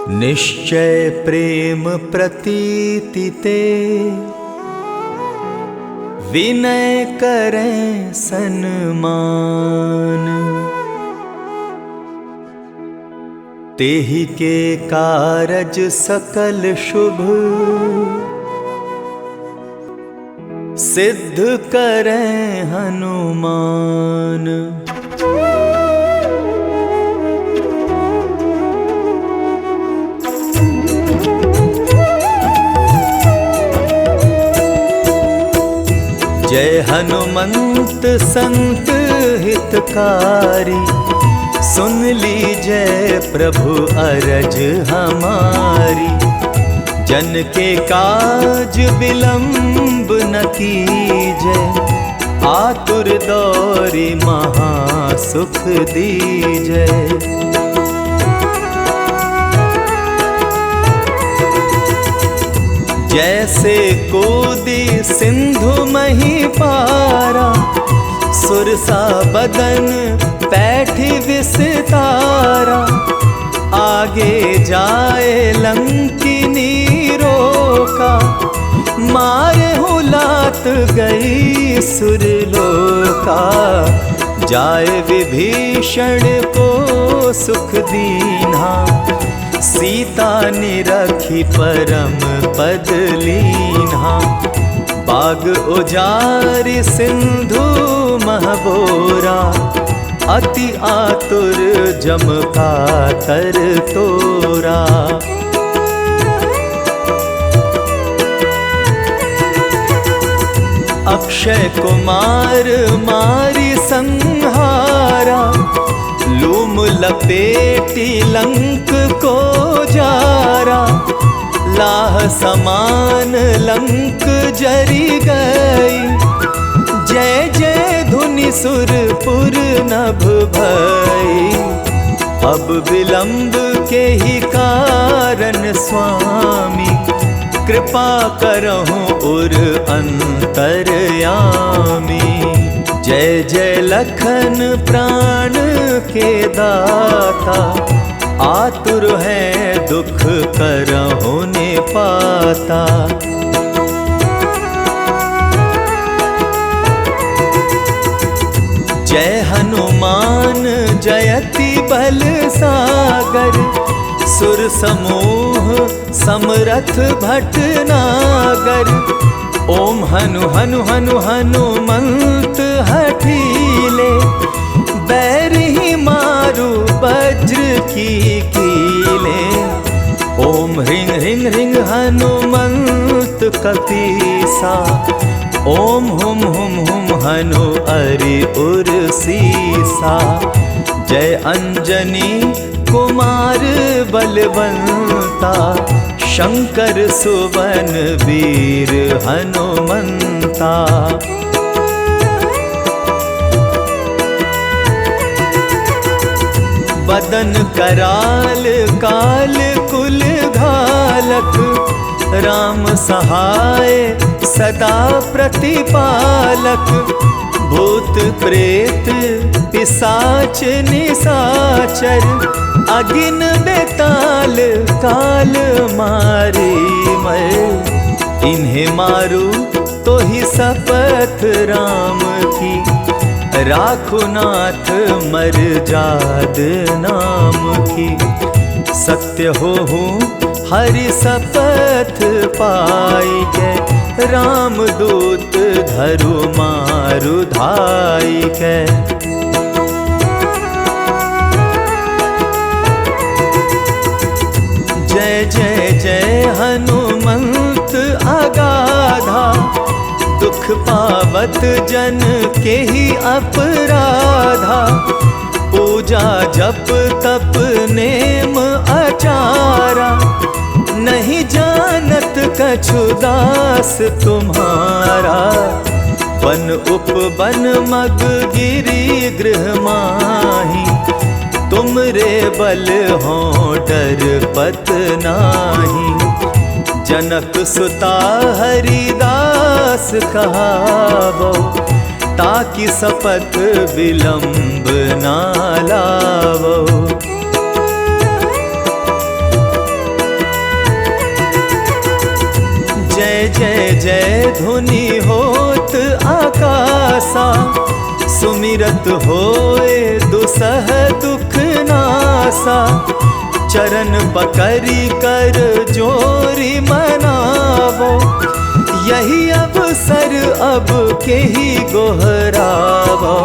निश्चय प्रेम प्रतीति ते, विनय करें सन्मान। तेहि के कारज सकल शुभ, सिद्ध करें हनुमान। जय हनुमंत संत हितकारी, सुन लीजय प्रभु अरज हमारी। जन के काज विलंब न कीजय, आतुर दौरी महासुख दीजय। जैसे कूदी सिंधु मही पारा, सुरसा बदन पैठी विस्तारा। आगे जाए लंकिनी रोका, मारे हुलात गई सुरलोका। जाए विभीषण को सुख दीन्हा, सीता निरखी परम पद लीन्हा। बाग उजारि सिंधु महबोरा, अति आतुर जम कातर तोरा। अक्षय कुमार मारी संहारा, लूम लपेटी लंक को जारा। लाह समान लंक जरी गई, जय जय धुनि सुरपुर नभ भई। अब विलंब के ही कारण स्वामी, कृपा करहु उर अंतरयामी। जय जय लखन प्राण के दाता, आतुर है दुख करहु ने पाता। जय हनुमान जयति बल सागर, सुर समूह समरथ भटनागर। ओम हनु हनु हनु हनुमंत हठीले, बैरही मारु वज्र की कीले। ओम ह्रीं ह्रीं ह्रीं हनुमंत कपीसा, ओम हुम हुम हुम हनु अरि उर सीसा। जय अंजनी कुमार बलवंता, शंकर सुवन वीर हनुमंता। बदन कराल काल कुल घालक, राम सहाय सदा प्रतिपालक। भूत प्रेत पिशाच निशाचर, अगिन बेताल काल मारी मैं। इन्हें मारू तो ही शपथ राम की, राखो नाथ मर जाद नाम की। सत्य हो हरि शपथ पाई के, राम दूत धरु मारु धाई के। जय जय जय हनुमंत अगाधा, दुख पावत जन के ही अपराधा। पूजा जप तप नेम आचारा, नहीं जानत कछु दास तुम्हारा। वन उपवन मग गिरी गृह माही, तुमरे बल हो डर पत नाही। जनक सुता हरिदास कहावो, ताकि सपथ विलंब ना लावो। धुनि होत आकासा, सुमिरत होए दुसह दुख नासा। चरण पकड़ी कर जोरी मनावो, यही अवसर अब के ही गोहरावो।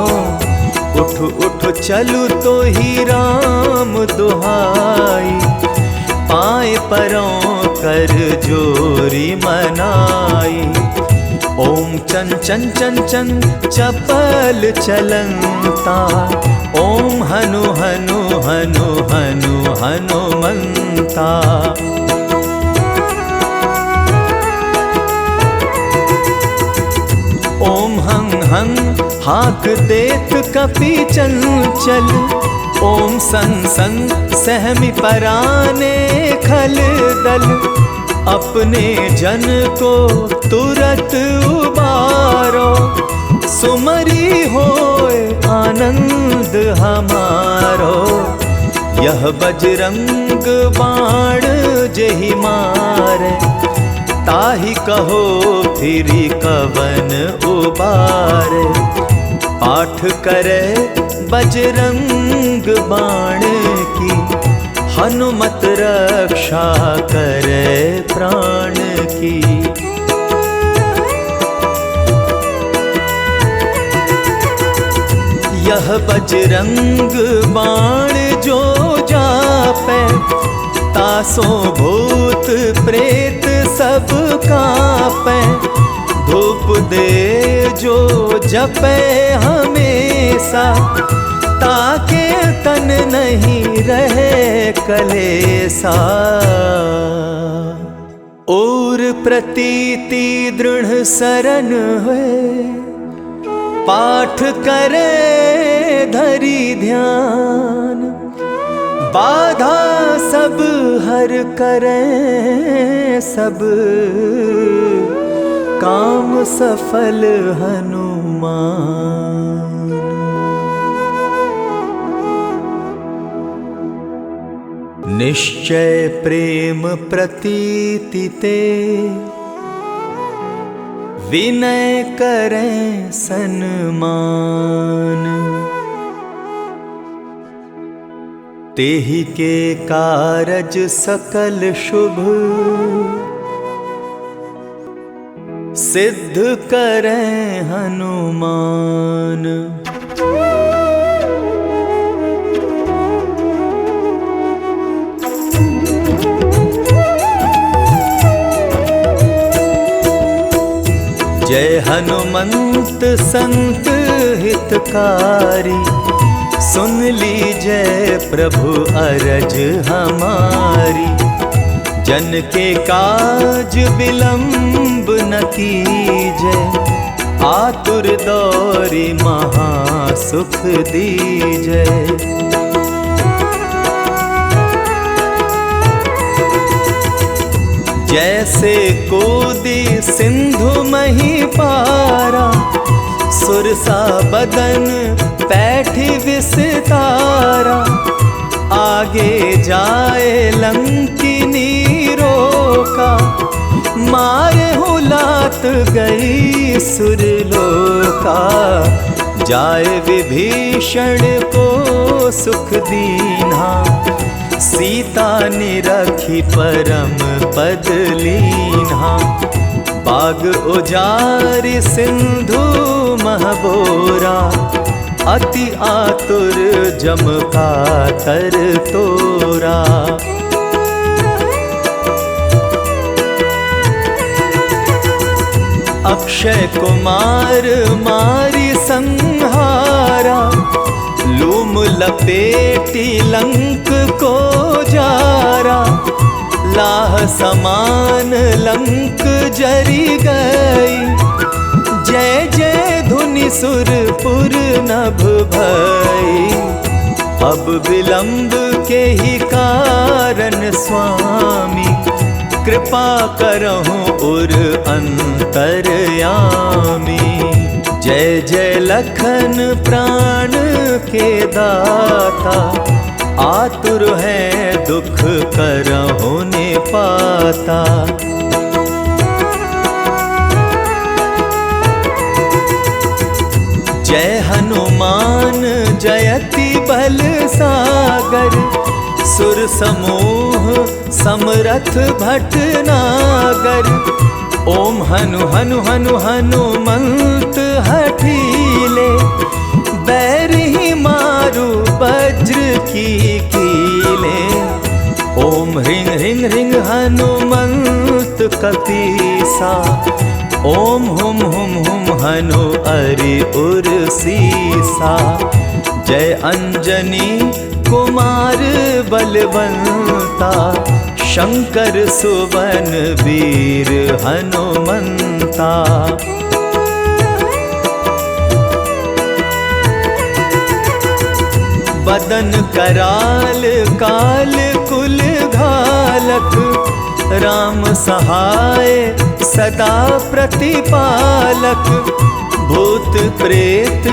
उठ उठ चलू तो ही राम दुहाई, पाए परों कर जोरी मनाई। ओम चन चन चन चन चपल चलंता, ओम हनु हनु हनु हनु हनुमंता। ओम हंग हंग हाक देत कपि चंचल, ओम संग संग सहमि पराने खल दल। अपने जन को तुरत उबारो, सुमरी होए आनंद हमारो। यह बजरंग बाण जेहि मारे, ताहि कहो फिरी कवन उबारे। पाठ करे बजरंग बाण की, हनुमत रक्षा करे प्राण की। यह बजरंग बाण जो जापै, तासो भूत प्रेत सब कांपै। धूप दे जो जपै हमेशा, ताके तन नहीं रहे कलेसा। और प्रतीति दृढ़ सरन हुए, पाठ करे धरी ध्यान। बाधा सब हर करें सब, काम सफल हनुमान। निश्चय प्रेम प्रतीति ते, विनय करें सन्मान। तेहि के कारज सकल शुभ, सिद्ध करें हनुमान। जय हनुमंत संत हितकारी, सुन लीजय प्रभु अरज हमारी। जन के काज विलंब न कीजय, आतुर दौरी महासुख दीजय। जैसे कूदी सिंधु मही पारा, सुरसा बदन पैठी विस्तारा। आगे जाए लंकिनी रोका, मारे हुलात गई सुरलोका। जाए विभीषण को सुख दीन्हा, सीता निरखी परम पद लीन्हा। बाग उजारि सिंधु महबोरा, अति आतुर जम कातर तोरा। अक्षय कुमार मारी संहारा, लूम लपेटी लंक को जारा। लाह समान लंक जरी गई, जय जय धुनि सुरपुर नभ भई। अब विलंब के ही कारण स्वामी, कृपा करहु उर अंतरयामी। जय जय लखन प्राण के दाता, आतुर है दुख करहु ने पाता। सागर, सुर समूह समरथ भटनागर। ओम हनु हनु हनु हनुमंत हठीले, बैरही मारु वज्र की कीले। ओम ह्रीं ह्रीं ह्रीं हनुमंत कपीसा, ओम हुम हुम हुम हनु अरि उर सीसा। जय अंजनी कुमार बलवंता, शंकर सुवन वीर हनुमंता। बदन कराल काल कुल घालक, राम सहाय सदा प्रतिपालक। भूत प्रेत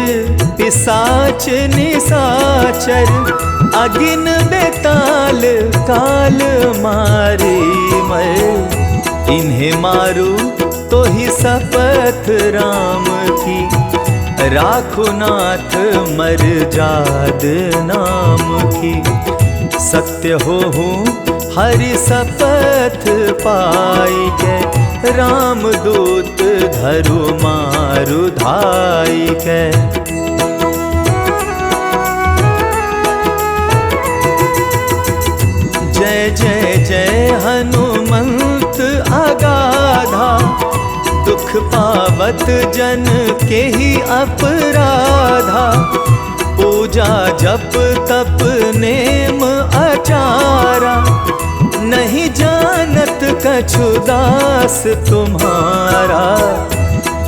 पिशाच निशाचर, अगिन बेताल काल मारी मर। इन्हें मारू तो ही शपथ राम की, राखो नाथ मर जाद नाम की। सत्य हो हरि शपथ पाई के, राम दूत धरु मारु धाई के। जय जय जय हनुमंत अगाधा, दुख पावत जन के ही अपराधा। पूजा जप तप नेम आचारा, नहीं जानत कछु दास तुम्हारा।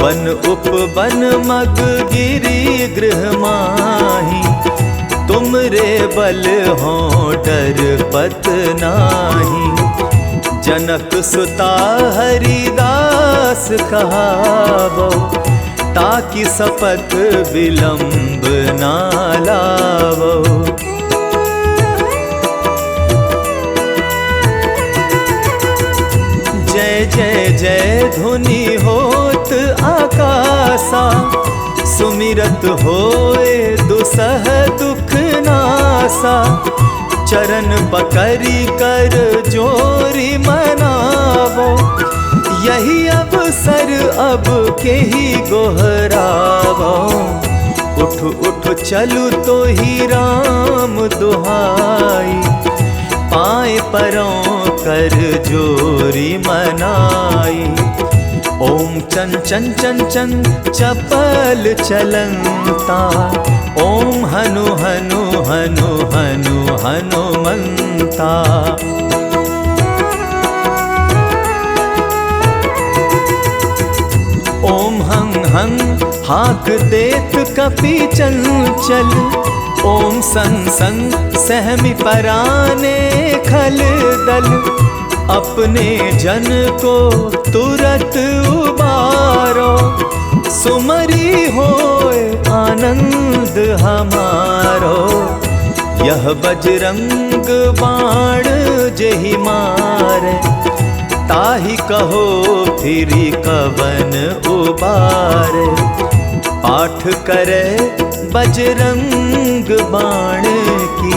वन उपवन मग गिरी गृह माही, तुमरे बल हो डर पत नाही। जनक सुता हरिदास कहावो, ताकि शपथ विलंब ना लावो। जय जय जय धुनि होत आकाशा, सुमिरत होए दुसह दुख नासा। चरण पकड़ी कर जोरी मनावो, यही अवसर अब के ही गोहरावो। उठ उठ चलू तो ही राम दुहाई, पाए परों कर जोरी मनाई। ओम चन चन चन चन चपल चलंता, ओम हनु हनु हनु हनु हनुमंता। ओम हं हं हाक देत कपि चंचल, ओम सन सन सहमि पराने खल दल। अपने जन को तुरत उबारो, सुमरी होए आनंद हमारो। यह बजरंग बाण जेहि मारे, ताहि कहो फिरी कवन उबारे। पाठ करे बजरंग बाण की,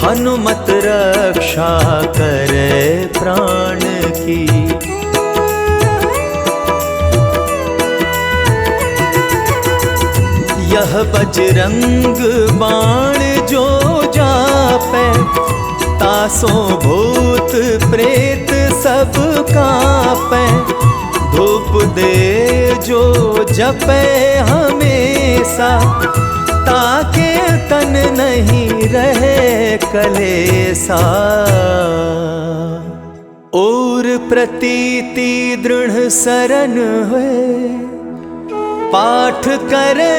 हनुमत रक्षा करे प्राण की। यह बजरंग बाण जो जापै, तासो भूत प्रेत सब कांपै। धूप दे जो जपै हमेशा, ताके तन नहीं रहे कलेसा। और प्रतीति दृढ़ सरन हुए, पाठ करे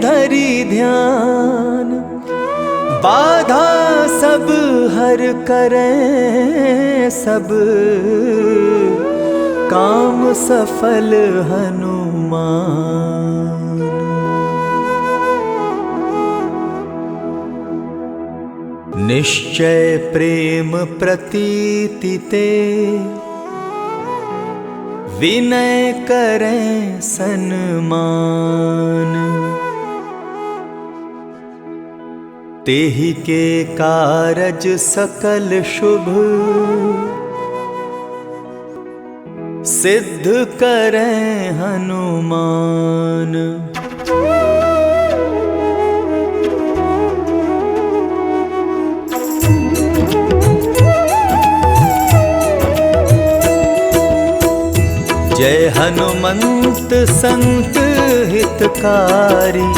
धरी ध्यान। बाधा सब हर करें सब, काम सफल हनुमान। निश्चय प्रेम प्रतीति ते, विनय करें सन्मान। तेहि के कारज सकल शुभ, सिद्ध करें हनुमान। जय हनुमंत संत हितकारी,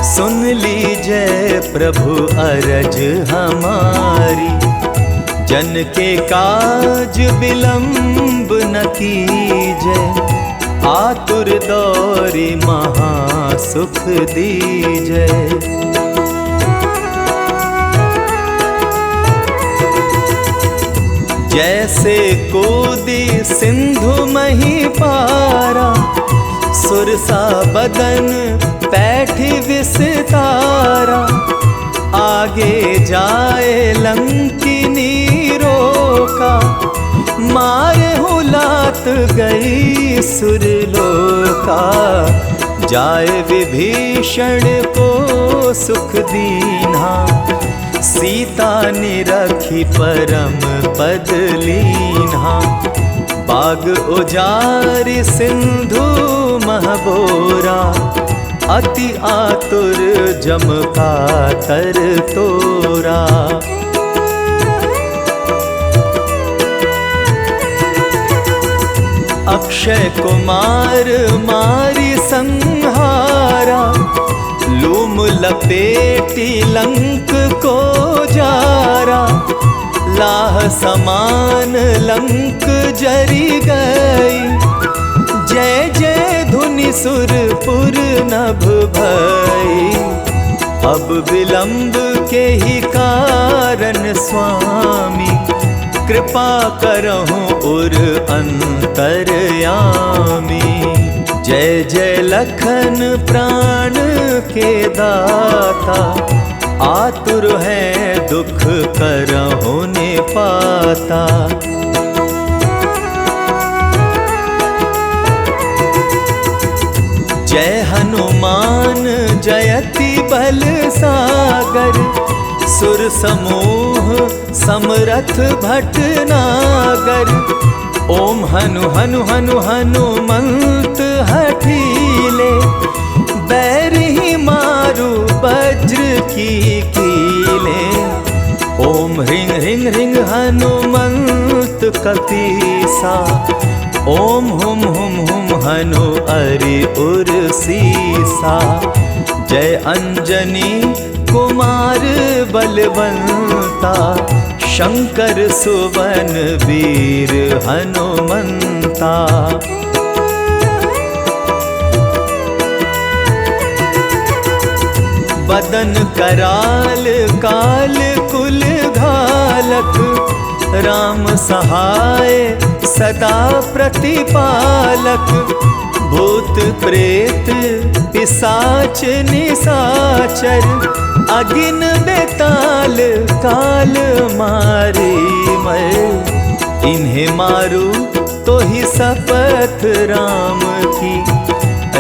सुन लीजय प्रभु अरज हमारी। जन के काज विलंब न कीजय, आतुर दौरी महासुख दीजय। जैसे कोदी सिंधु मही पारा, सुरसा बदन पैठी विस्तारा। आगे जाए लंकिनी रोका, मारे हुलात गई सुरलोका। जाए विभीषण को सुख दीन्हा, सीता निरखी परम पद लीन्हा। बाग उजारि सिंधु महबोरा, अति आतुर जम कातर तोरा। अक्षय कुमार मारी संहारा, लूम लपेटी लंक को जारा। लाह समान लंक जरी गई, जय जय धुनि सुरपुर नभ भई। अब विलंब के ही कारण स्वामी, कृपा करहु उर अंतरयामी। जय जय लखन प्राण के दाता, आतुर है दुख करहु ने पाता। जय हनुमान जयति बल सागर, सुर समूह समरथ भटनागर। ओम हनु हनु हनु हनुमंत हठीले, बैरही मारु वज्र की कीले। ओम ह्रीं ह्रीं ह्रीं हनुमंत कपीसा, ओम हुम हुम हुम हनु अरि उर सीसा। जय अंजनी कुमार बलवंता, शंकर सुवन वीर हनुमंता। बदन कराल काल कुल घालक, राम सहाय सदा प्रतिपालक। भूत प्रेत पिशाच निशाचर, अगिन बेताल काल मारे मर। इन्हें मारू तो ही शपथ राम की,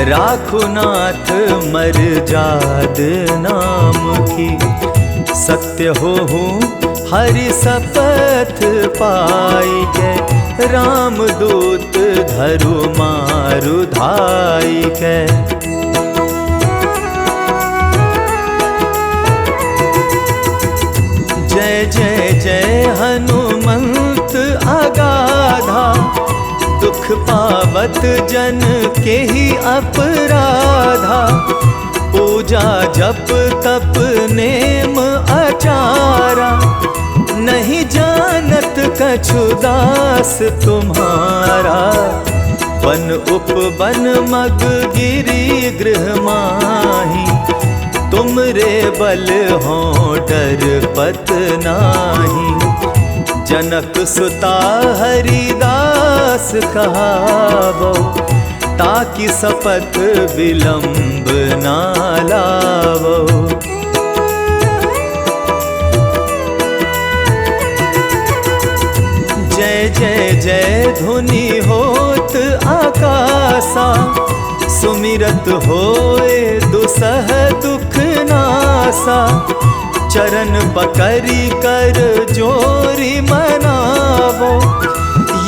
राखो नाथ मर जाद नाम की। सत्य हो हरि शपथ पाई के, राम दूत धरु मारु धाई के। जय जय जय हनुमंत अगाधा, दुख पावत जन के ही अपराधा। पूजा जप तप नेम आचारा, नहीं जानत कछु दास तुम्हारा। वन उपवन मग गिरी गृह माही, तुमरे बल हो डर पत नाही। जनक सुता हरिदास कहावो, ताकि शपथ विलंब ना लावो। जय जय जय धुनि होत आकाशा, सुमिरत होए दुसह दुख नासा। चरण पकड़ी कर जोरी मनावो,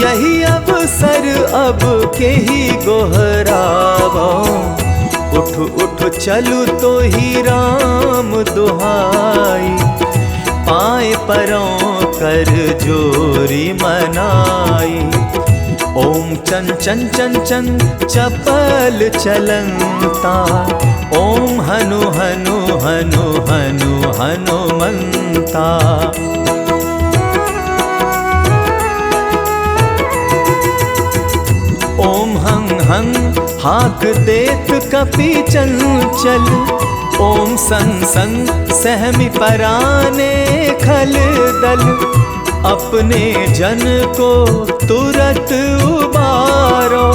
यही अवसर अब के ही गोहरावो। उठ उठ चलू तो ही राम दुहाई, पाए परों कर जोरी मनाई। ओम चन चन चन चन चपल चलंता, ओम हनु हनु हनु हनु हनुमंता। ओम हं हं हाक देत कपि चंचल, ओम सन सन सहमि पराने खल दल। अपने जन को तुरत उबारो,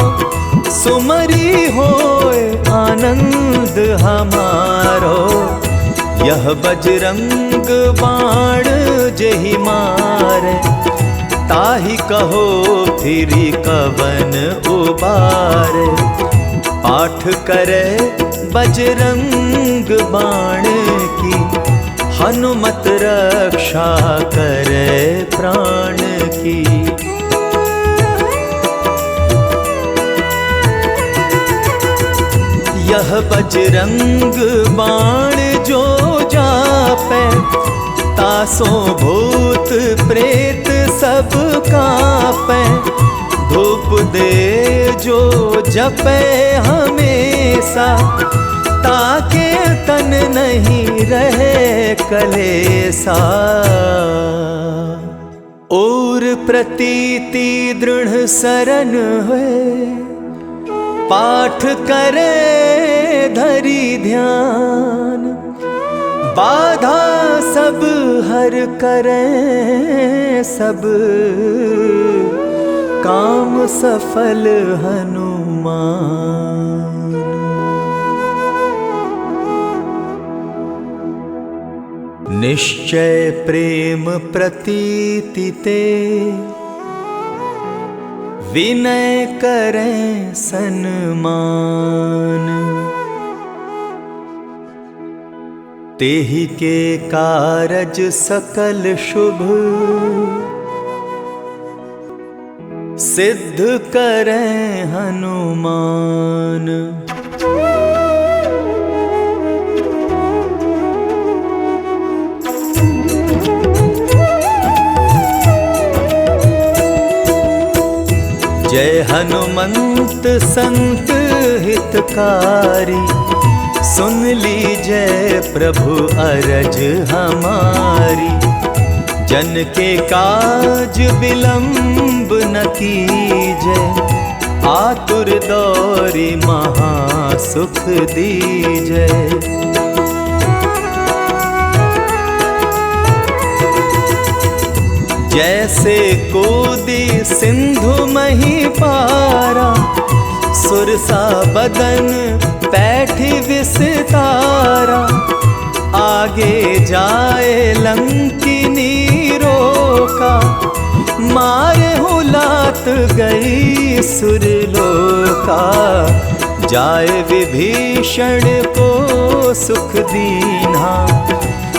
सुमरी होए आनंद हमारो। यह बजरंग बाण जेहि मारे, ताहि कहो फिरी कवन उबारे। पाठ करे बजरंग बाण की, हनुमत रक्षा करे प्राण की। यह बजरंग बाण जो जापै, तासो भूत प्रेत सब कांपै। धूप दे जो जपै हमेशा, ताके तन नहीं रहे कलेसा। और प्रतीति दृढ़ सरन है, पाठ करे धरी ध्यान। बाधा सब हर करे सब, काम सफल हनुमान। निश्चय प्रेम प्रतीति ते, विनय करें सन्मान। तेहि के कारज सकल शुभ, सिद्ध करें हनुमान। जय हनुमंत संत हितकारी, सुन लीजय प्रभु अरज हमारी। जन के काज विलंब न कीजय, आतुर दौरी महासुख दीजय। जैसे कूदी सिंधु मही पारा, सुरसा बदन पैठी विस्तारा। आगे जाए लंकिनी रोका, मारे हुलात गई सुरलोका। जाए विभीषण को सुख दीन्हा,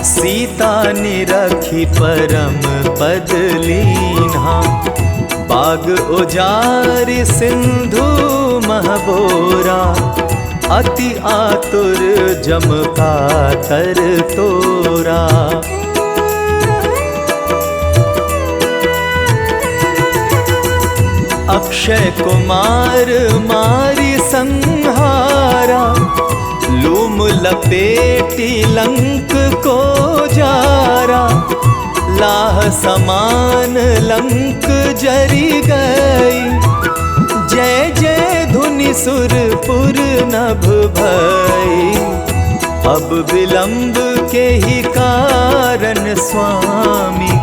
सीता निरखी परम पद लीन्हा। बाग उजारि सिंधु महबोरा, अति आतुर जम कातर तोरा। अक्षय कुमार मारी संहारा, लूम लपेटी लंक को जारा। लाह समान लंक जरी गई, जय जय धुनि सुरपुर नभ भई। अब विलंब के ही कारण स्वामी,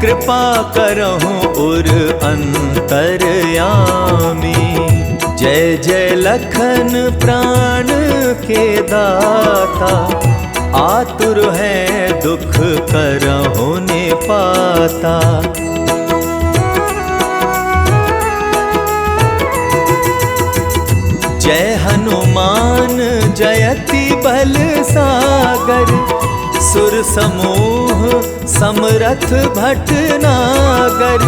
कृपा करहु उर अंतरयामी। जय जय लखन प्राण के दाता, आतुर है दुख करहु ने पाता। जय हनुमान जयति बल सागर, सुर समूह समरथ भटनागर।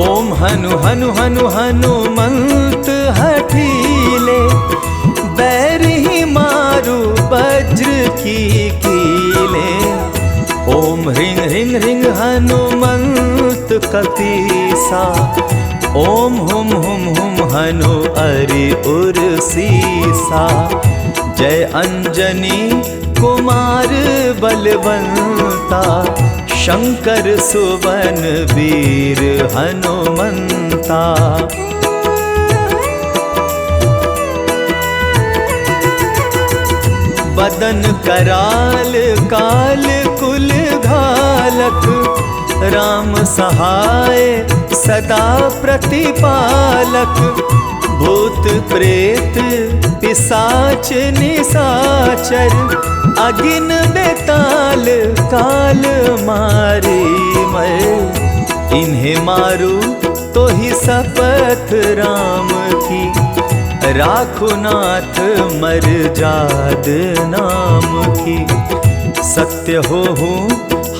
ओम हनु हनु हनु हनुमंत हठीले, बैरी मारु वज्र की कीले। ओम ह्रीं ह्रीं ह्रीं हनुमंत कपीसा, ओम हुम हुम हुम हनु अरि उर सीसा। जय अंजनी कुमार बलवंता, शंकर सुवन वीर हनुमंता। बदन कराल काल कुल घालक, राम सहाय सदा प्रतिपालक। भूत प्रेत पिशाच निशाचर, अगिन बेताल काल मारे मैं। इन्हें मारू तो ही शपथ राम की, राखो नाथ मर जाद नाम की। सत्य हो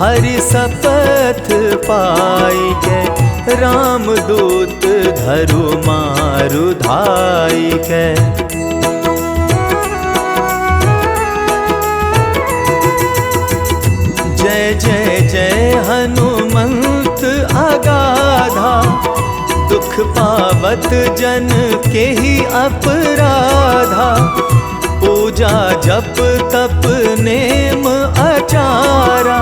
हरि शपथ पाई के, राम दूत धरु मारु धाई के। जय जय जय हनुमंत अगाधा, दुख पावत जन के ही अपराधा। पूजा जप तप नेम आचारा,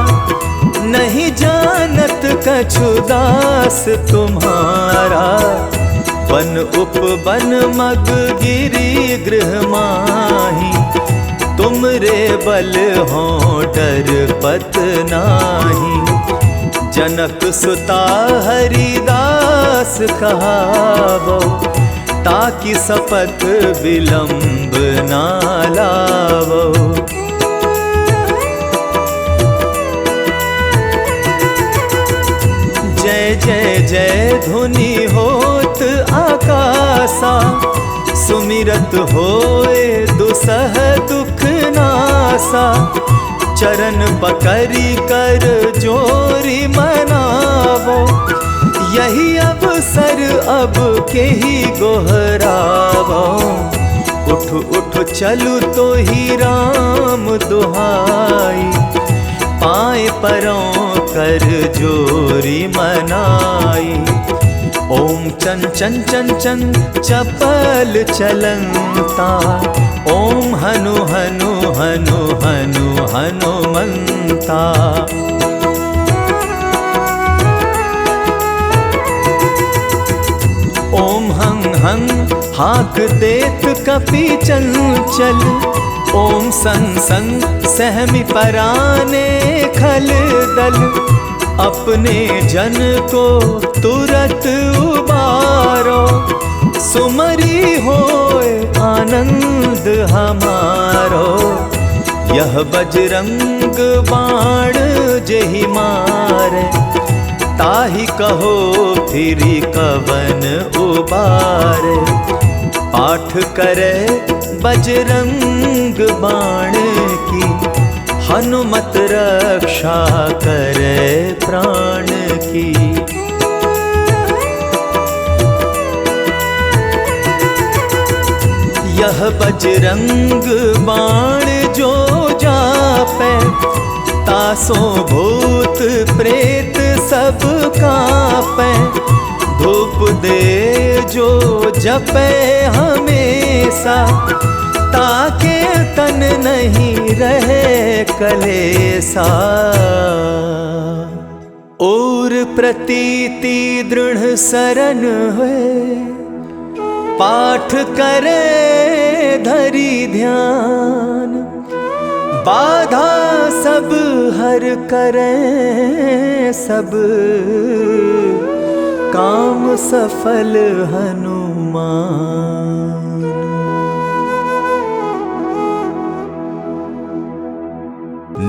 नहीं जानत कछु दास तुम्हारा। वन उपवन मग गिरी गृह माही, तुम रे बल हो डर पत नाही। जनक सुता हरिदास कहावो, ताकि शपथ विलंब ना लावो। जय जय जय धुनि होत आकाशा, सुमिरत होए दुसह दुख नासा। चरण पकड़ी कर जोरी मनावो, यही अवसर अब के ही गोहरावो। उठ उठ चलू तो ही राम दुहाई, पाए परों कर जोरी मनाई। ओम चन चन चन चन चपल चलंता, ओम हनु हनु हनु हनु हनुमंता। ओम हं हं हाक देत कपि चंचल, ओम सन सन सहमि पराने खल दल। अपने जन को तुरत उबारो, सुमरी होए आनंद हमारो। यह बजरंग बाण जेहि मारे, ताहि कहो फिरी कवन उबारे। पाठ करे बजरंग बाण की, हनुमत रक्षा करे प्राण की। यह बजरंग बाण जो जापे, तासो भूत प्रेत सब कांपे। धूप दे जो जपे हमेशा, ताके तन नहीं रहे कलेसा। और प्रतीति दृढ़ सरन हुए, पाठ करे धरी ध्यान। बाधा सब हर करे सब, काम सफल हनुमान।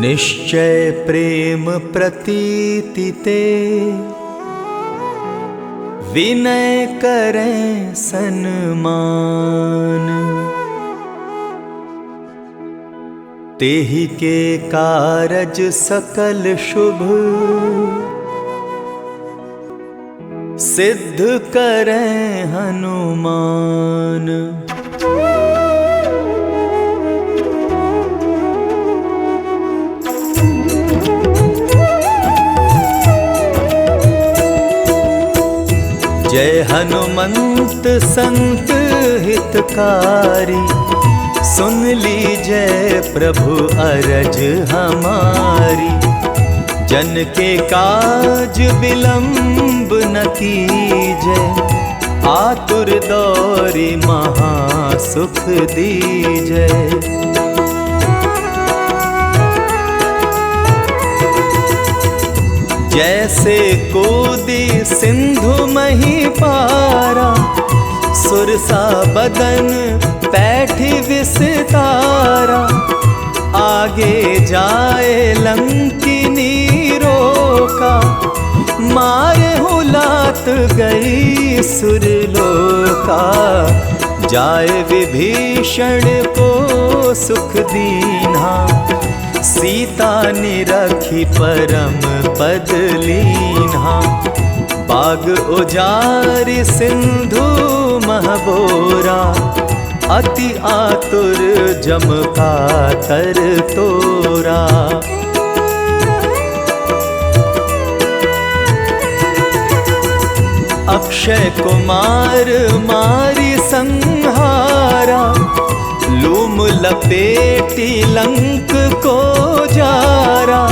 निश्चय प्रेम प्रतीति ते, विनय करें सन्मान। तेहि के कारज सकल शुभ, सिद्ध करें हनुमान। जय हनुमंत संत हितकारी, सुन लीजय प्रभु अरज हमारी। जन के काज विलंब न कीजय, आतुर दौरी महासुख दीजय। जैसे कूदी सिंधु मही पारा, सुरसा बदन पैठी विस्तारा। आगे जाए लंकिनी रोका, मारे हुलात गई सुरलोका। जाए विभीषण को सुख दीन्हा, सीता निरखी परम पद लीन्हा। बाग उजारि सिंधु महबोरा, अति आतुर जम कातर तोरा। अक्षय कुमार मारी संहारा, लूम लपेटी लंक को जारा।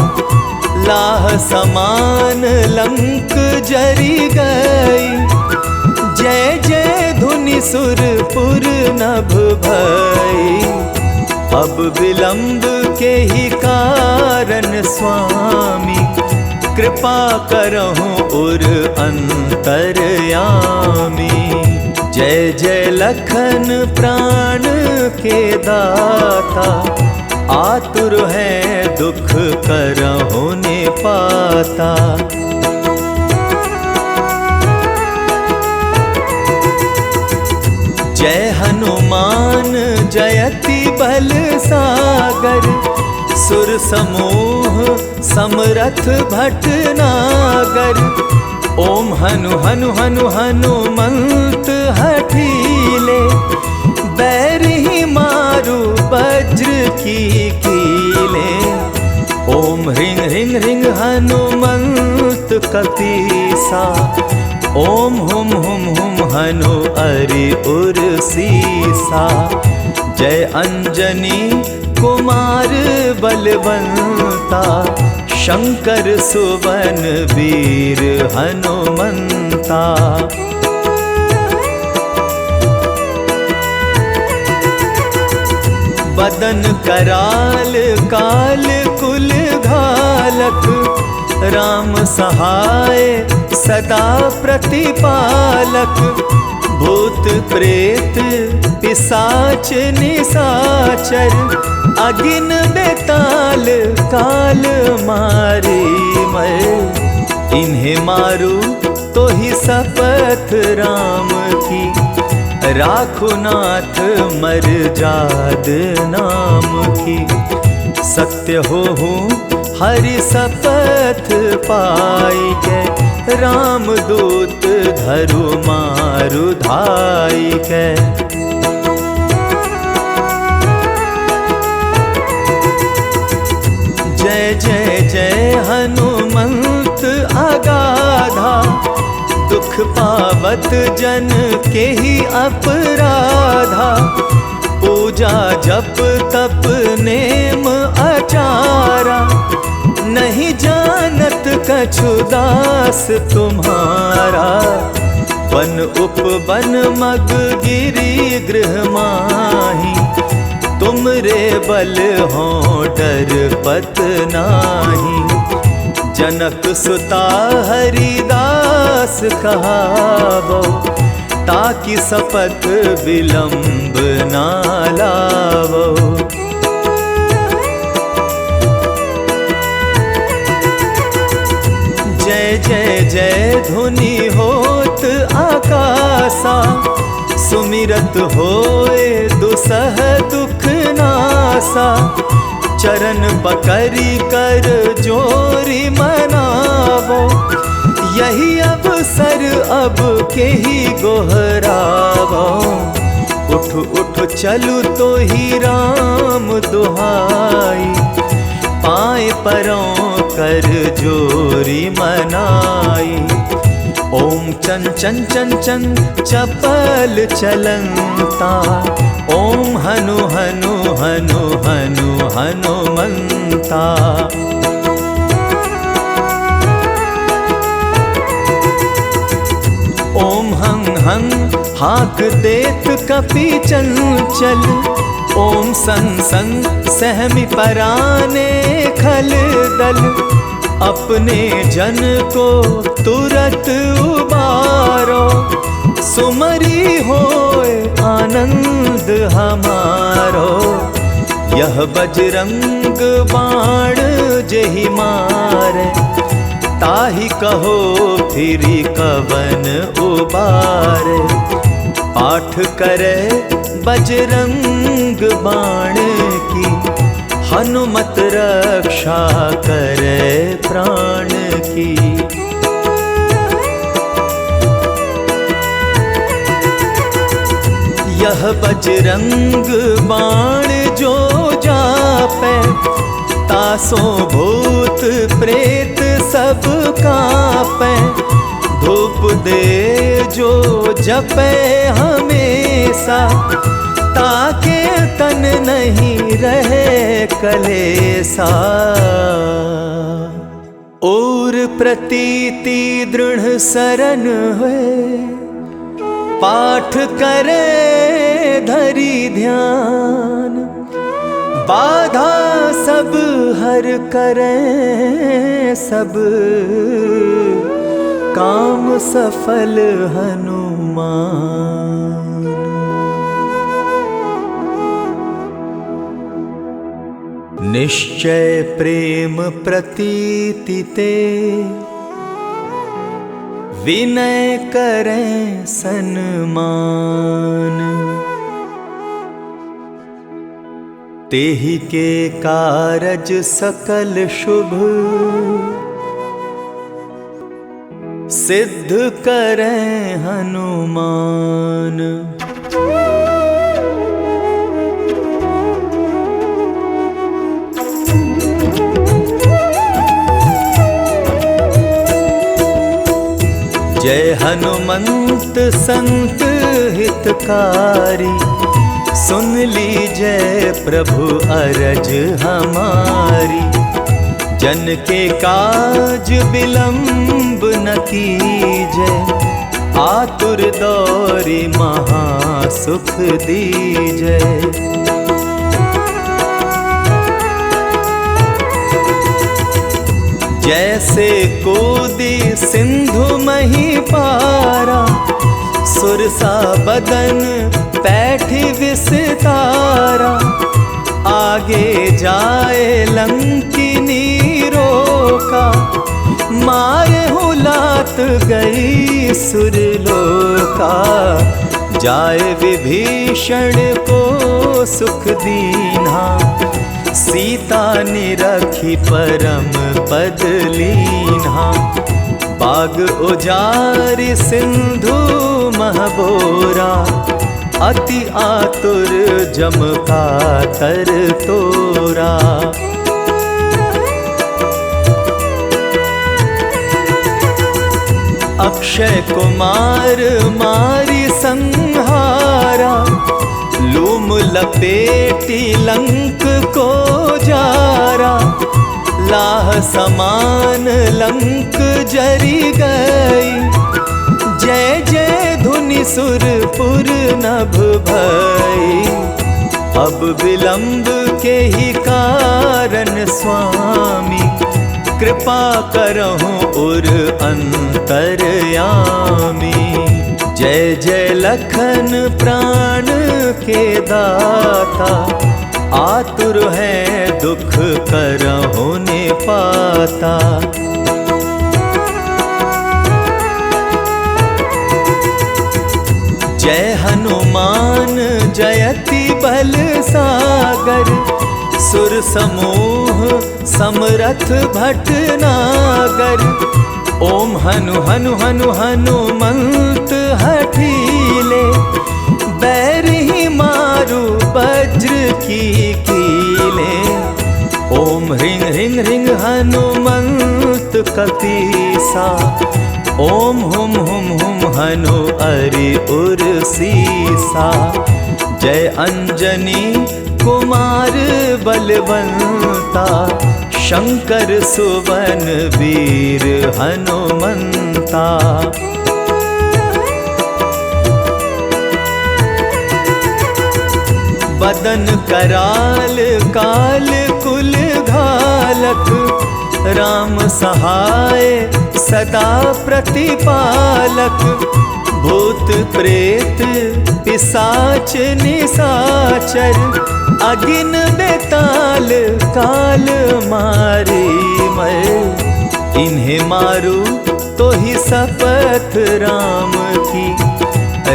लाह समान लंक जरी गई, जय जय धुनि सुरपुर नभ भई। अब विलंब के ही कारण स्वामी, कृपा करहु उर अंतरयामी। जय जय लखन प्राण के दाता, आतुर है दुख करहु निपाता। जय हनुमान जयति बल सागर, सुर समूह समरथ भटनागर। ओम हनु हनु हनु हनुमंत हठीले, बैरही मारु वज्र की कीले। ओम ह्रीं ह्रीं ह्रीं हनुमंत कपीसा, ओम हुम हुम हुम हनु अरि उर सीसा। जय अंजनी कुमार बलवंता, शंकर सुवन वीर हनुमंता। बदन कराल काल कुल घालक, राम सहाय सदा प्रतिपालक। भूत प्रेत पिशाच निशाचर, अगिन बेताल काल मारी मर। इन्हें मारू तो ही शपथ राम की, राखो नाथ मर जाद नाम की। सत्य हो हरि शपथ पाई के, राम दूत धरु मारु धाई के। जय जय जय हनुमंत अगाधा, दुख पावत जन के ही अपराधा। पूजा जप तप नेम आचारा, नहीं जानत कछु दास तुम्हारा। वन उपवन मग गिरी गृह माही, तुमरे बल हो डर पत नाही। जनक सुता हरिदास कहावो, ताकि शपथ विलंब ना लावो। जय जय जय धुनि होत आकाशा, सुमिरत होए दुसह दुख नासा। चरण पकड़ी कर जोरी मनावो, यही अवसर अब के ही गोहरावो। उठ उठ चलू तो ही राम दुहाई, पाए परों कर जोरी मनाई। ओम चन चन चन चन चपल चलंता, ओम हनु हनु हनु हनु हनुमंता। ओम हं हं हाक देत कपि चंचल, ओम सन सन सहमि पराने खल दल। अपने जन को तुरत उबारो, सुमरी होए आनंद हमारो। यह बजरंग बाण जेहि मारे, ताहि कहो फिरी कवन उबारे। पाठ करे बजरंग बाण की, हनुमत रक्षा करे प्राण की। यह बजरंग बाण जो जापै, तासो भूत प्रेत सब कांपै। धूप दे जो जपै हमेशा, ताके तन नहीं रहे कलेसा। और प्रतीति दृढ़ सरन हुए, पाठ करे धरी ध्यान। बाधा सब हर करें सब, काम सफल हनुमान। निश्चय प्रेम प्रतीति ते, विनय करें सन्मान। तेहि के कारज सकल शुभ, सिद्ध करें हनुमान। जय हनुमंत संत हितकारी, सुन लीजय प्रभु अरज हमारी। जन के काज विलंब न कीजय, आतुर दौरी महासुख दीजय। जैसे कोदी सिंधु मही पारा, सुरसा बदन पैठी विस्तारा। आगे जाए लंकिनी रोका, मारे हुलात गई सुरलोका। जाए विभीषण को सुख दीन्हा, सीता निरखी परम पद लीन्हा। बाग उजारि सिंधु महबोरा, अति आतुर जम कातर तोरा। अक्षय कुमार मारी संहारा, लूम लपेटी लंक को जारा। लाह समान लंक जरी गई, जय जय धुनि सुरपुर नभ भई। अब विलंब के ही कारण स्वामी, कृपा करहु उर अंतरयामी। जय जय लखन प्राण के दाता, आतुर है दुख करहु ने पाता। जय हनुमान जयति बल सागर, सुर समूह समरथ भटनागर। ओम हनु हनु हनु हनुमंत हठीले, बैर ही मारू वज्र की कीले। ओम ह्रीं ह्रीं ह्रीं हनुमंत कपीसा, ओम हुम हुम हुम हनु अरि उर सीसा। जय अंजनी कुमार बलवंता, शंकर सुवन वीर हनुमंता। बदन कराल काल कुल घालक, राम सहाय सदा प्रतिपालक। भूत प्रेत पिशाच निशाचर, अगिन बेताल काल मारे मर। इन्हें मारू तो ही शपथ राम की,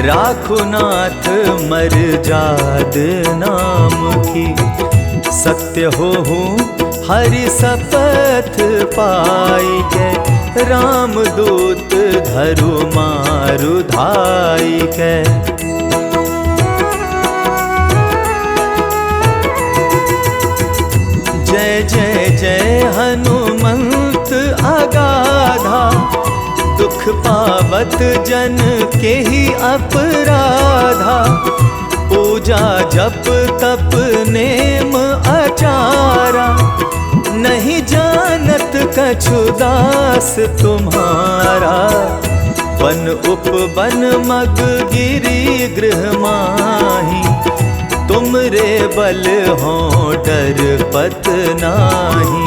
राखो नाथ मर जाद नाम की। सत्य हो हरि शपथ पाई के, राम दूत धरु मारु धाई के। जय जय जय हनुमंत अगाधा, दुख पावत जन के ही अपराधा। पूजा जप तप नेम आचारा, नहीं जानत कछु दास तुम्हारा। वन उपवन मग गिरी गृह माही, तुम रे बल हो डर पत नाही।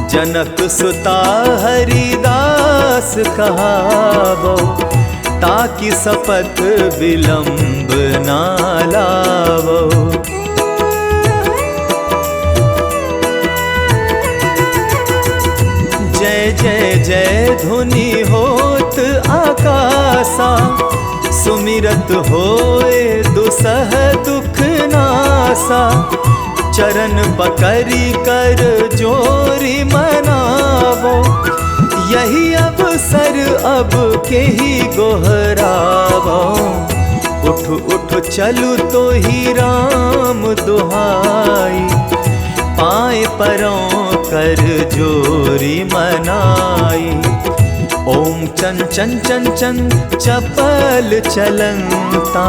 जनक सुता हरिदास कहावो, ताकि शपथ विलंब ना लावो। जय जय जय धुनि होत आकाशा, सुमिरत होए दुसह दुख नासा। चरण पकड़ी कर जोरी मनावो, यही अवसर अब के ही गोहरावो। उठ उठ चलू तो ही राम दुहाई, पाए परों कर जोरी मनाई। ओम चन चन चन चन चपल चलंता,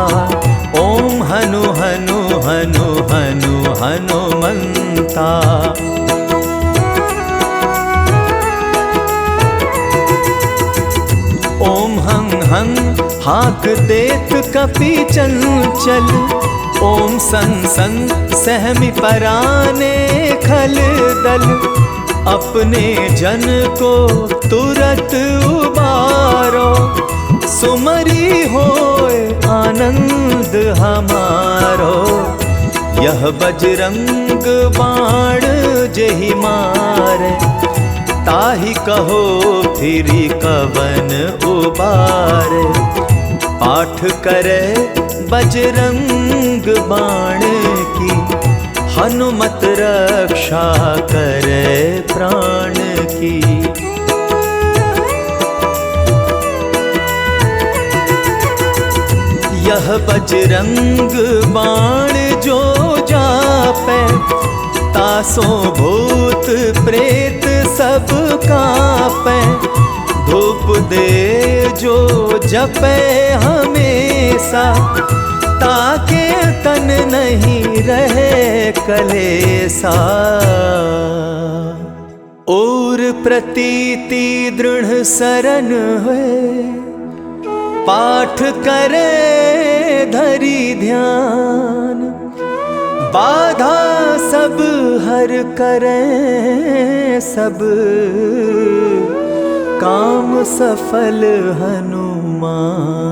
ओम हनु हनु हनु हनु हनुमंता। ओम हं हं हाक देत कपि चंचल, ओम सन सन सहमि पराने खल दल। अपने जन को तुरत उबारो, सुमरी होए आनंद हमारो। यह बजरंग बाण जेहि मारे, ताहि कहो फिरी कवन उबारे। पाठ करे बजरंग बाण की, हनुमत रक्षा करे प्राण की। यह बजरंग बाण जो जापे, तासो भूत प्रेत सब कांपे। धूप दे जो जपे हमेशा, ताके तन नहीं रहे कलेसा। और प्रतीति दृढ़ सरन हुए, पाठ करे धरी ध्यान। बाधा सब हर करे सब, काम सफल हनुमान।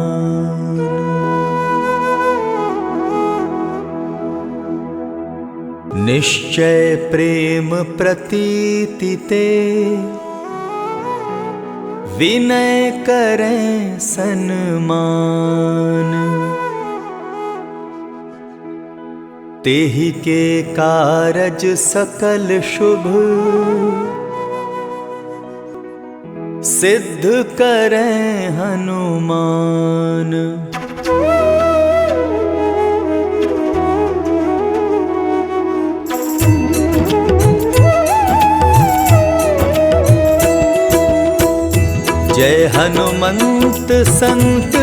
निश्चय प्रेम प्रतीति ते, विनय करें सन्मान। तेहि के कारज सकल शुभ, सिद्ध करें हनुमान। जय हनुमंत संत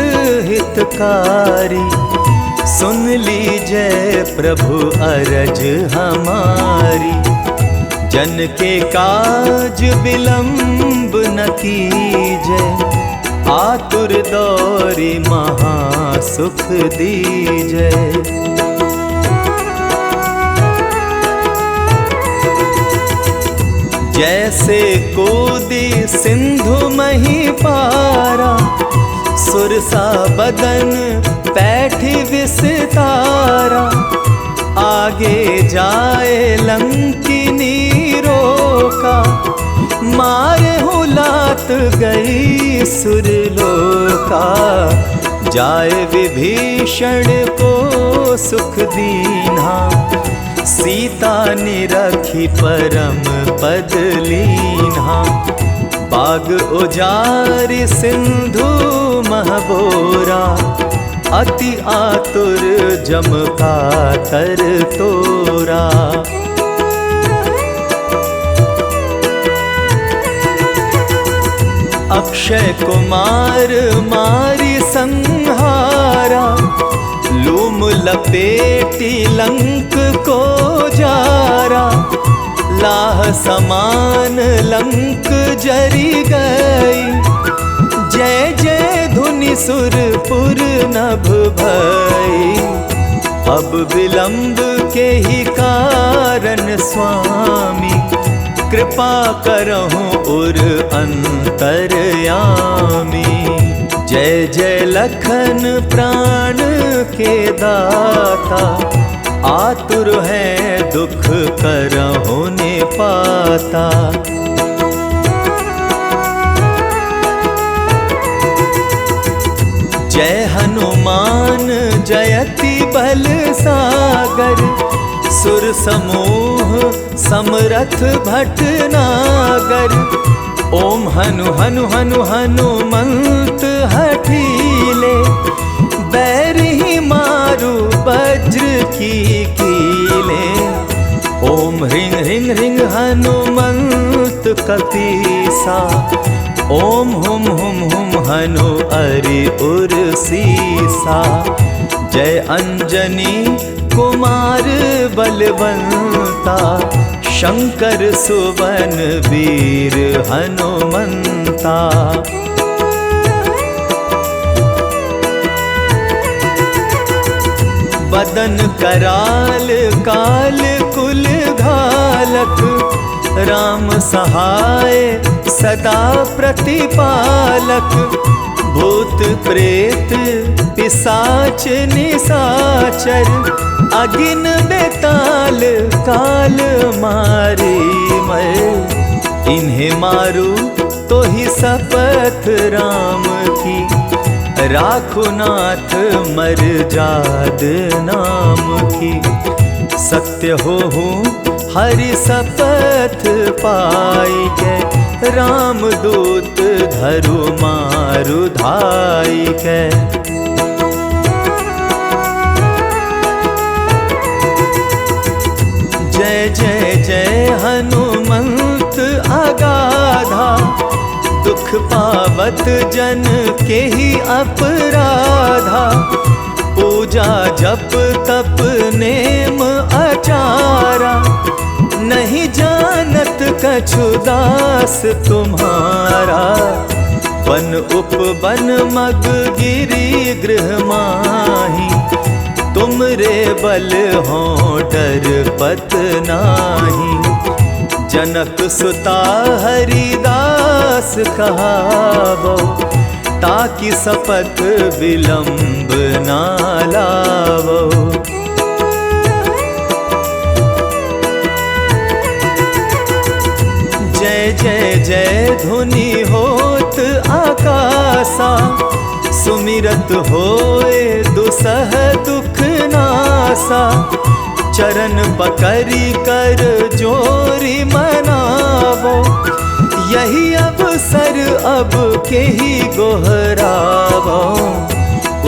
हितकारी, सुन लीजय प्रभु अरज हमारी। जन के काज विलंब न कीजय, आतुर दौरी महासुख दीजय। जैसे कूदी सिंधु मही पारा, सुरसा बदन पैठी विस्तारा। आगे जाए लंकिनी रोका, मारे लात गई सुरलोका। जाए विभीषण को सुख दीन्हा, सीता निरखी परम पद लीन्हा। बाग उजारि सिंधु महबोरा, अति आतुर जम कातर तोरा। अक्षय कुमार मारी संहारा, लूम लपेटी लंक को जारा। लाह समान लंक जरी गई, जय जय धुनि सुरपुर नभ भई। अब विलंब के ही कारण स्वामी, कृपा करहु उर अंतरयामी। जय जय लखन प्राण के दाता, आतुर है दुख करहु ने पाता। जय हनुमान जयति बल सागर, सुर समूह समरथ भटनागर। ओम हनु हनु हनु हनुमंत हठीले, बैरही मारु वज्र की कीले। ओम ह्रीं ह्रीं ह्रीं हनुमंत कपीसा, ओम हुम हुम हुम हनु अरि उर सीसा। जय अंजनी कुमार बलवंता, शंकर सुवन वीर हनुमंता। बदन कराल काल कुल घालक, राम सहाय सदा प्रतिपालक। भूत प्रेत पिशाच निशाचर, अगिन बेताल काल मारी मैं। इन्हें मारू तो ही शपथ राम की, राखो नाथ मर जाद नाम की। सत्य हो हरि शपथ पाई के, राम दूत धरु मारु धाई के। जय जय जय हनुमंत अगाधा, दुख पावत जन के ही अपराधा। पूजा जप तप नेम आचारा, नहीं जानत कछु दास तुम्हारा। वन उपवन मग गिरी गृह माही, तुम रे बल हो डर पत नाही। जनक सुता हरिदास कहावो, ताकि शपथ विलंब ना लावो। जय जय जय धुनि होत आकाशा, सुमिरत होए दुसह दुख नासा। चरण पकड़ी कर जोरी मनावो, यही अवसर अब के ही गोहरावो।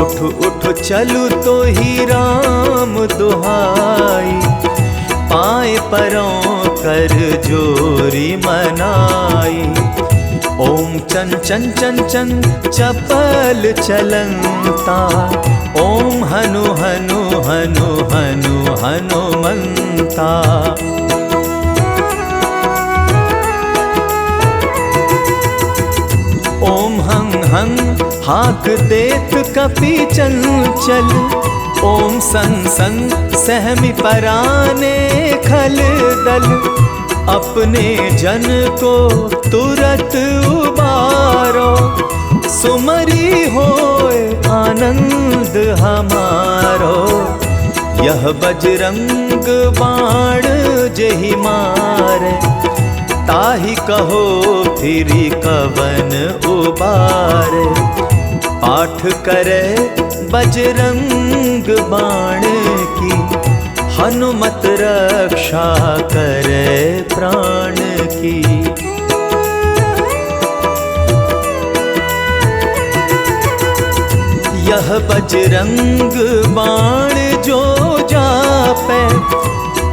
उठ उठ चलू तो ही राम दुहाई, पाए परों कर जोरी मनाई। ओम चन चन चन चन चपल चलंता, ओम हनु हनु हनु हनु हनुमंता। ओम हंग हंग हाक देत कपि चंचल, ओम संग संग सहमि पराने खल दल। अपने जन को तुरत उबारो, सुमरी होए आनंद हमारो। यह बजरंग बाण जेहि मारे, ताहि कहो फिरी कवन उबारे। पाठ करे बजरंग बाण की, हनुमत रक्षा करे प्राण की। यह बजरंग बाण जो जापै,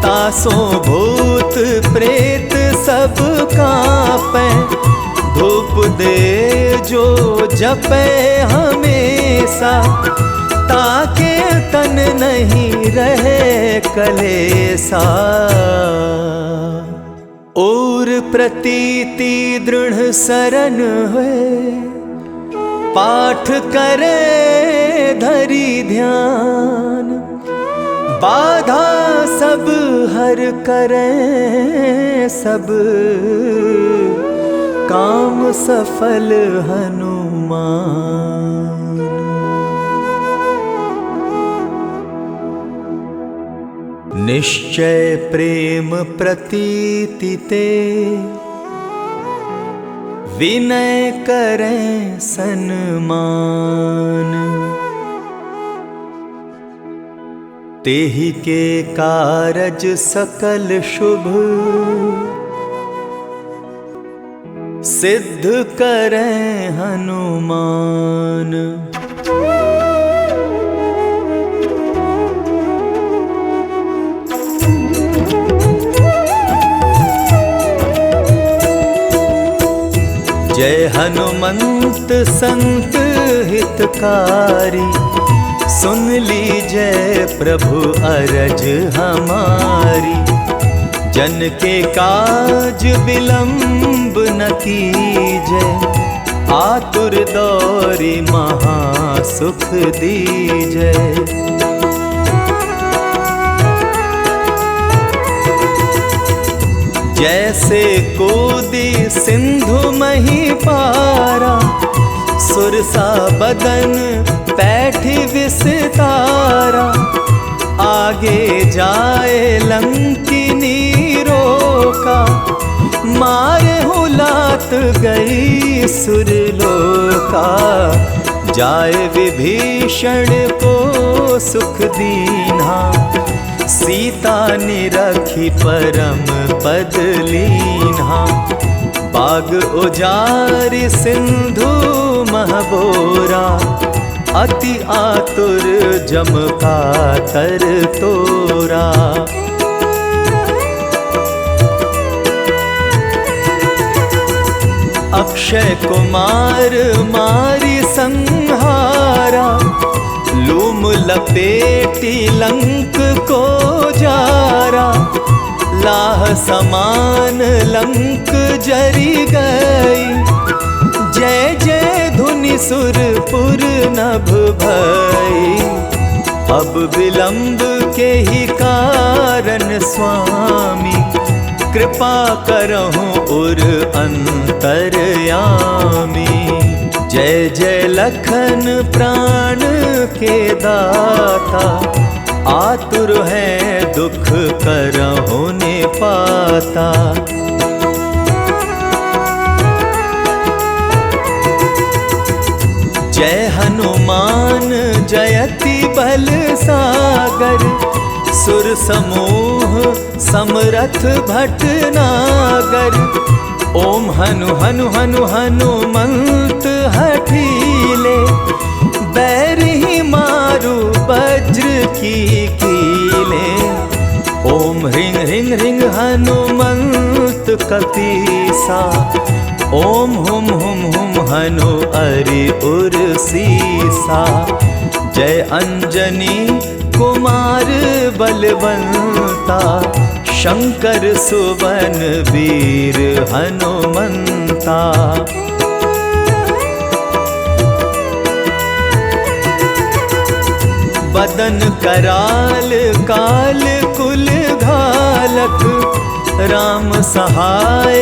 तासो भूत प्रेत सब कांपै। धूप दे जो जपै हमेशा, ताके तन नहीं रहे कलेसा। और प्रतीति दृढ़ सरन हुए, पाठ करे धरी ध्यान। बाधा सब हर करें सब, काम सफल हनुमान। निश्चय प्रेम प्रतीति ते, विनय करें सन्मान। तेहि के कारज सकल शुभ, सिद्ध करें हनुमान। जय हनुमंत संत हितकारी, सुन लीजय प्रभु अरज हमारी। जन के काज विलंब न कीजय, आतुर दौरी महासुख दीजय। जैसे कूदी सिंधु मही पारा, सुरसा बदन पैठी विस्तारा। आगे जाए लंकिनी रोका, मारे हुलात गई सुरलोका। जाए विभीषण को सुख दीन्हा, सीता निरखी परम पद लीन्हा। बाग उजारि सिंधु महबोरा, अति आतुर जम कातर तोरा। अक्षय कुमार मारी संहारा, लूम लपेटी लंक को जारा। लाह समान लंक जरी गई, जय जय धुनि सुरपुर नभ भई। अब विलंब के ही कारण स्वामी, कृपा करहु उर अंतरयामी। जय जय लखन प्राण के दाता, आतुर है दुख करहु ने पाता। जय हनुमान जयति बल सागर, सुर समूह समरथ भटनागर। ओम हनु हनु हनु हनुमंत हठीले, बैरही मारु वज्र की कीले। ओम ह्रीं ह्रीं ह्रीं हनुमंत कपीसा, ओम हुम हुम हुम हनु अरि उर सीसा। जय अंजनी कुमार बलवंता, शंकर सुवन वीर हनुमंता। बदन कराल काल कुल घालक, राम सहाय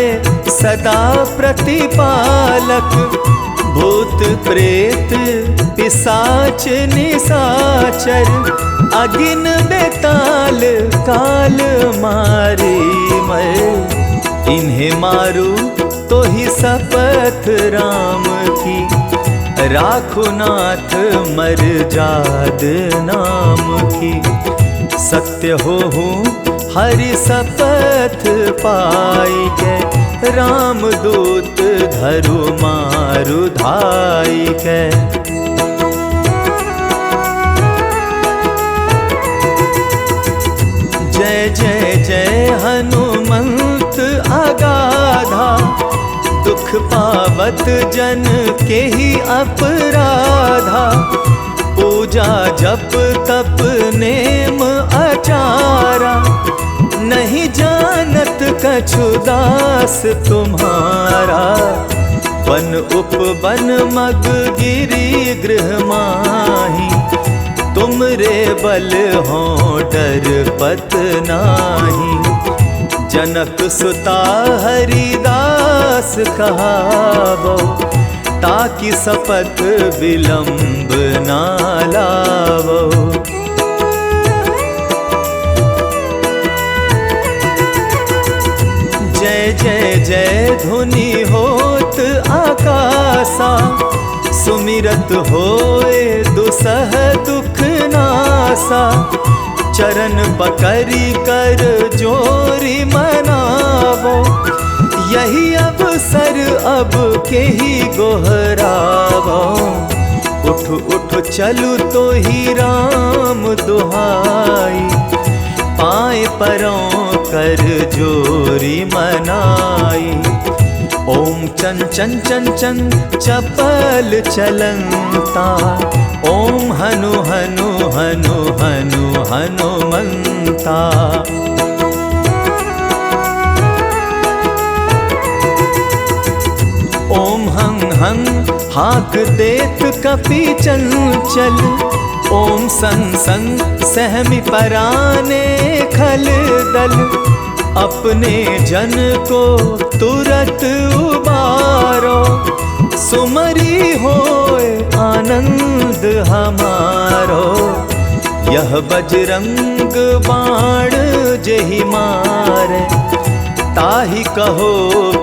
सदा प्रतिपालक। भूत प्रेत पिशाच निशाचर, अगिन बेताल काल मारी मर। इन्हें मारू तो ही शपथ राम की, राखो नाथ मर जाद नाम की। सत्य हो हरि शपथ पाई के, राम दूत धरु मारु धाई के। जय जय जय हनुमंत अगाधा, दुख पावत जन के ही अपराधा। पूजा जप तप नेम आचारा, नहीं जानत कछु दास तुम्हारा। वन उपवन मग गिरी गृह माही, तुम रे बल हो डर पत नाही। जनक सुता हरिदास कहावो, ताकि शपथ विलंब ना लावो। जय जय जय धुनि होत आकाशा, सुमिरत होए दुसह दुख नासा। चरण पकड़ी कर जोरी मनावो, यही अवसर अब के ही गोहरावो। उठ उठ चलू तो ही राम दुहाई, पाए परों कर जोरी मनाई। ओम चन चन चन चन चपल चलंता, ओम हनु हनु हनु हनु हनुमंता। ओम हं हं हाक देत कपि चंचल, ओम सन सन सहमि पराने खल दल। अपने जन को तुरत उबारो, सुमरी होए आनंद हमारो। यह बजरंग बाण जेहि मारे, ताहि कहो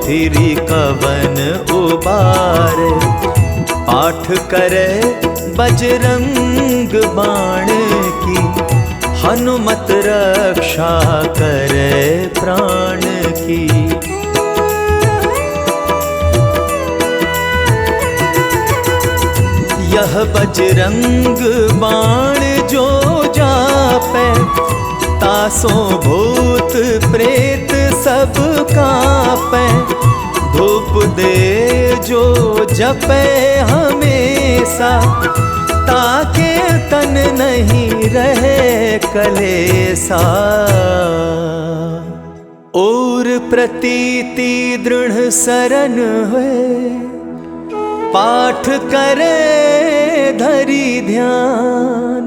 फिरी कवन उबारे। पाठ करे बजरंग बाण की, हनुमत रक्षा करे प्राण की। यह बजरंग बाण जो जापै, तासो भूत प्रेत सब कांपै। धूप दे जो जपै हमेशा, ताके तन नहीं रहे कलेसा। और प्रतीति दृढ़ सरन हुए, पाठ करे धरी ध्यान।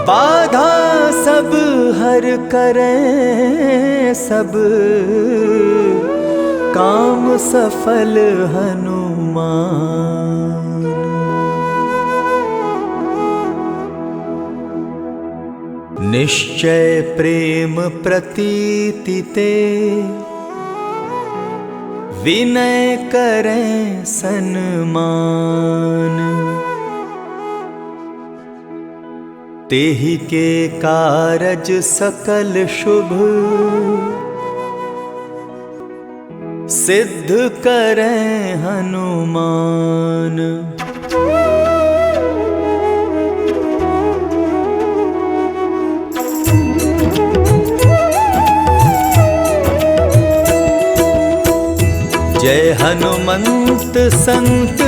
बाधा सब हर करे सब, काम सफल हनुमान। निश्चय प्रेम प्रतीति ते, विनय करें सन्मान। तेहि के कारज सकल शुभ सिद्ध करें हनुमान। जय हनुमंत संत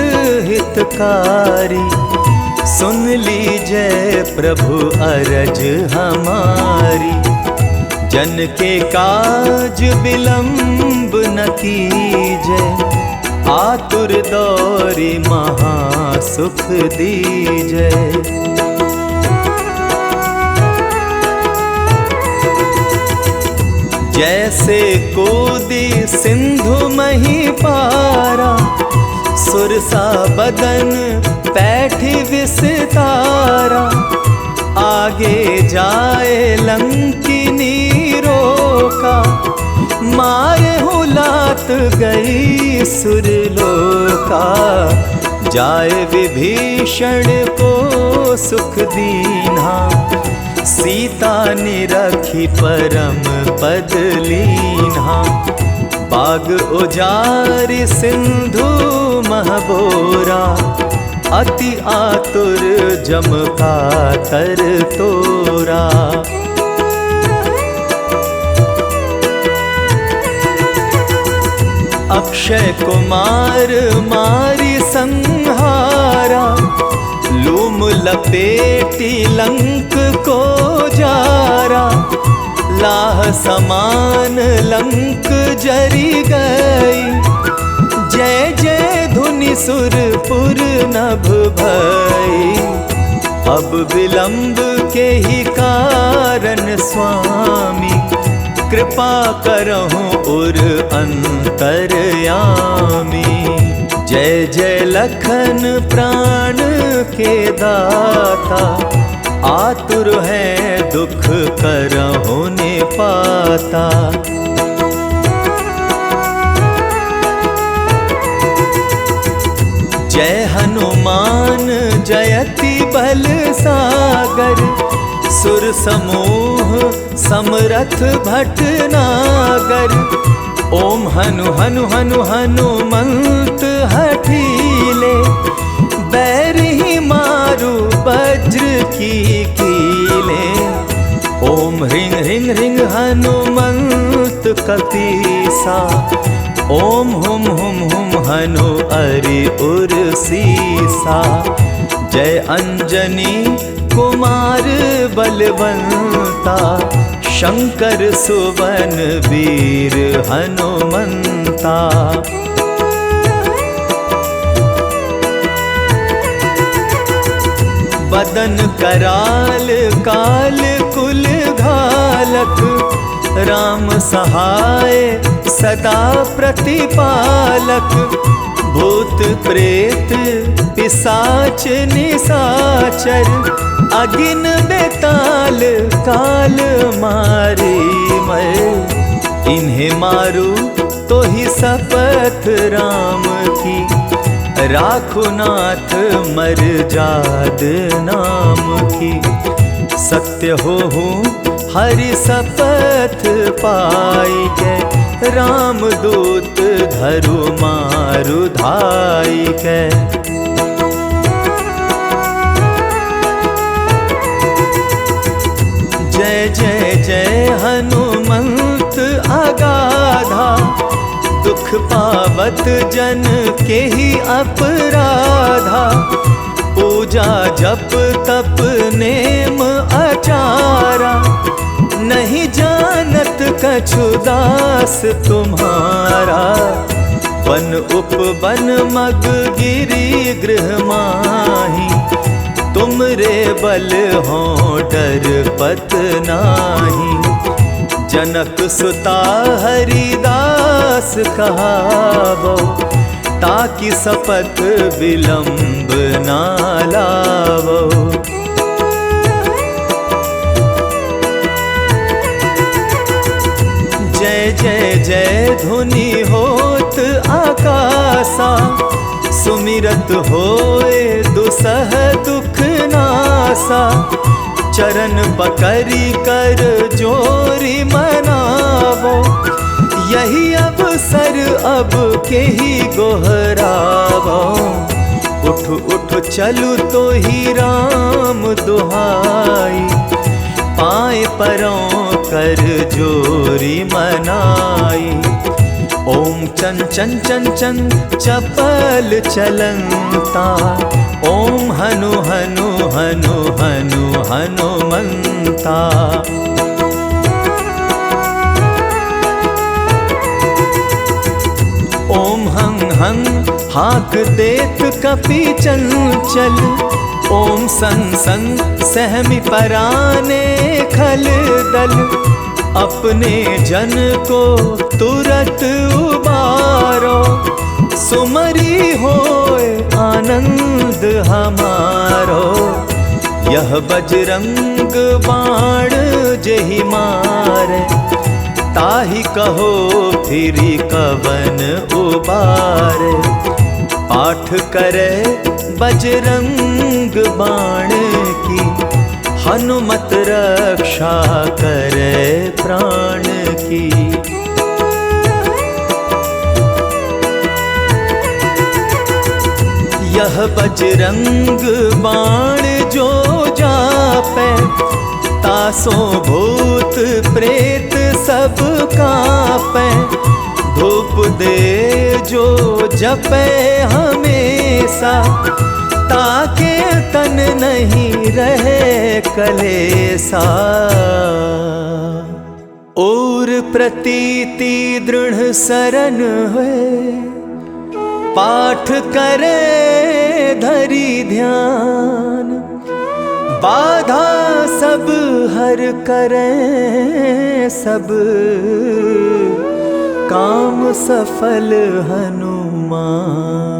हितकारी, सुन लीजय प्रभु अरज हमारी। जन के काज विलंब न कीजय, आतुर दौरी महासुख दीजय। जैसे कोदी सिंधु मही पारा, सुरसा बदन पैठी विस्तारा। आगे जाए लंकिनी रोका, मारहु लात गई सुरलोका। जाए विभीषण को सुख दीन्हा, सीता निरखी परम पद लीन्हा। बाग उजारि सिंधु महबोरा, अति आतुर जम कातर तोरा। अक्षय कुमार मारी संहारा, लूम लपेटी लंक को जारा। लाह समान लंक जरी गई, जय जय धुनि सुरपुर नभ भई। अब विलंब के ही कारण स्वामी, कृपा करहु उर अंतरयामी। जय जय लखन प्राण के दाता, आतुर है दुख करहु ने पाता। जय हनुमान जयति बल सागर, सुर समूह समरथ भटनागर। ओम हनु हनु हनु हनुमंत हठीले, बैरही मारु वज्र की कीले। ओम ह्रीं ह्रीं ह्रीं हनुमंत कपीसा, ओम हुम हुम हुम हनु अरि उर सीसा। जय अंजनी कुमार बलवंता, शंकर सुवन वीर हनुमंता। बदन कराल काल कुल घालक, राम सहाय सदा प्रतिपालक। भूत प्रेत पिशाच निशाचर, अगिन बेताल काल मारे मैं। इन्हें मारू तो ही शपथ राम की, राखो नाथ मर जाद नाम की। सत्य हो हरि शपथ पाई के, राम दूत धरु मारु धाई के। जय जय जय हनुमंत अगाधा, दुख पावत जन के ही अपराधा। पूजा जप तप नेम आचारा, नहीं जानत कछु दास तुम्हारा। वन उपवन मग गिरी गृह माही, तुम रे बल हो डर पत नाही। जनक सुता हरिदास कहावो, ताकि शपथ विलंब ना लावो। जय जय जय धुनि होत आकाशा, सुमिरत होए दुसह दुख नासा। चरण पकड़ी कर जोरी मनावो, यही अवसर अब के ही गोहरावो। उठ उठ चलू तो ही राम दुहाई, पाए परों कर जोरी मनाई। ओम चन चन चन चन चपल चलंता, ओम हनु हनु हनु हनु हनुमंता। ओम हं हं हाक देत कपि चंचल, ओम सन सन सहमि पराने खल दल। अपने जन को तुरत उबारो, सुमरी होए आनंद हमारो। यह बजरंग बाण जेहि मारे, ताहि कहो फिरी कवन उबारे। पाठ करे बजरंग बाण की, हनुमत रक्षा करे प्राण की। यह बजरंग बाण जो जापै, तासो भूत प्रेत सब कांपै। धूप दे जो जपै हमेशा, ताके तन नहीं रहे कलेसा। और प्रतीति दृढ़ सरन है, पाठ करे धरी ध्यान। बाधा सब हर करे सब, काम सफल हनुमान।